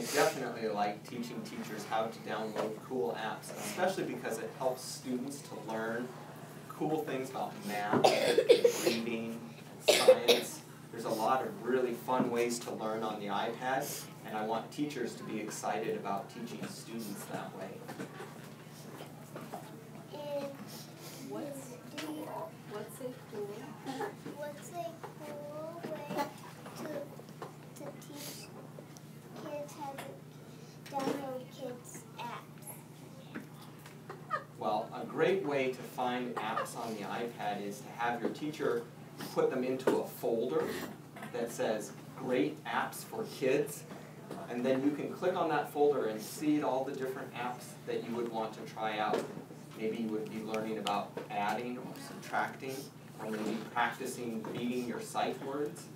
definitely like teaching teachers how to download cool apps, especially because it helps students to learn cool things about math, reading, and science. There's a lot of really fun ways to learn on the iPad, and I want teachers to be excited about teaching students that way. What's a cool way to teach kids how to download kids' apps? Well, a great way to find apps on the iPad is to have your teacher put them into a folder that says Great Apps for Kids, and then you can click on that folder and see all the different apps that you would want to try out. Maybe you would be learning about adding or subtracting, or maybe practicing reading your sight words.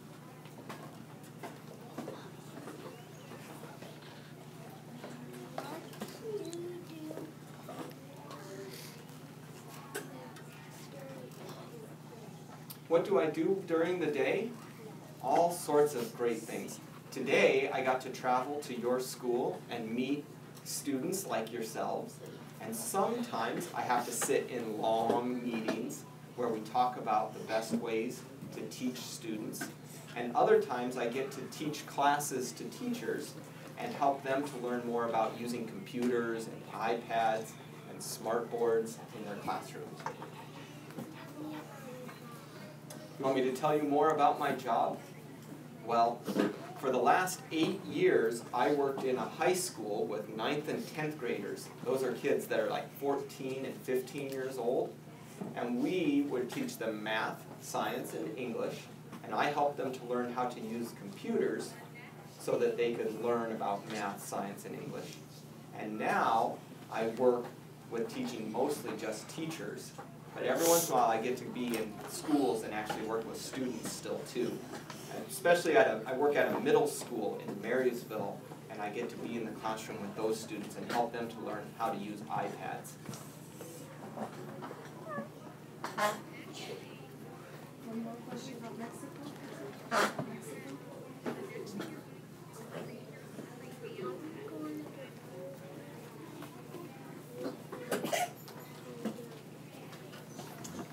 What do I do during the day? All sorts of great things. Today, I got to travel to your school and meet students like yourselves. And sometimes I have to sit in long meetings where we talk about the best ways to teach students. And other times I get to teach classes to teachers and help them to learn more about using computers and iPads and smartboards in their classrooms. You want me to tell you more about my job? Well, for the last 8 years, I worked in a high school with 9th and 10th graders. Those are kids that are like 14 and 15 years old. And we would teach them math, science, and English. And I helped them to learn how to use computers so that they could learn about math, science, and English. And now I work with teaching mostly just teachers. But every once in a while I get to be in schools and actually work with students still too. And especially I work at a middle school in Marysville, and I get to be in the classroom with those students and help them to learn how to use iPads. One more question about Mexico.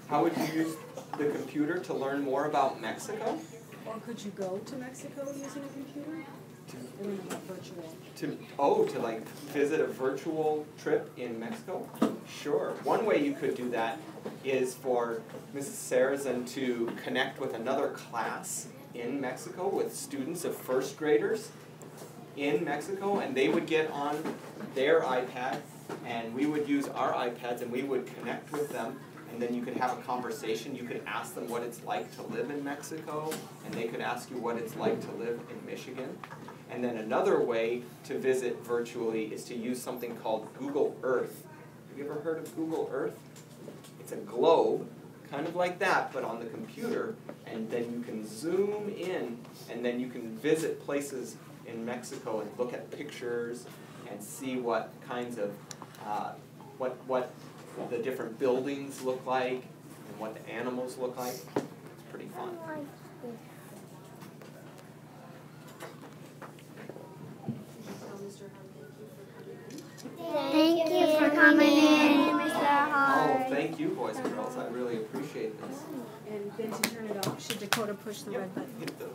How would you use the computer to learn more about Mexico? Or could you go to Mexico using a computer? Or not virtual? To like visit a virtual trip in Mexico? Sure. One way you could do that is for Mrs. Sarazin to connect with another class in Mexico with students of first graders in Mexico, and they would get on their iPad and we would use our iPads and we would connect with them. And then you could have a conversation. You could ask them what it's like to live in Mexico, and they could ask you what it's like to live in Michigan. And then another way to visit virtually is to use something called Google Earth. Have you ever heard of Google Earth? It's a globe, kind of like that, but on the computer, and then you can zoom in, and then you can visit places in Mexico and look at pictures and see what kinds of, what the different buildings look like and what the animals look like. It's pretty fun. Thank you for coming in, Mr. Hart. Oh, thank you, boys and girls. I really appreciate this. And then to turn it off, should Dakota push the red button? Hit the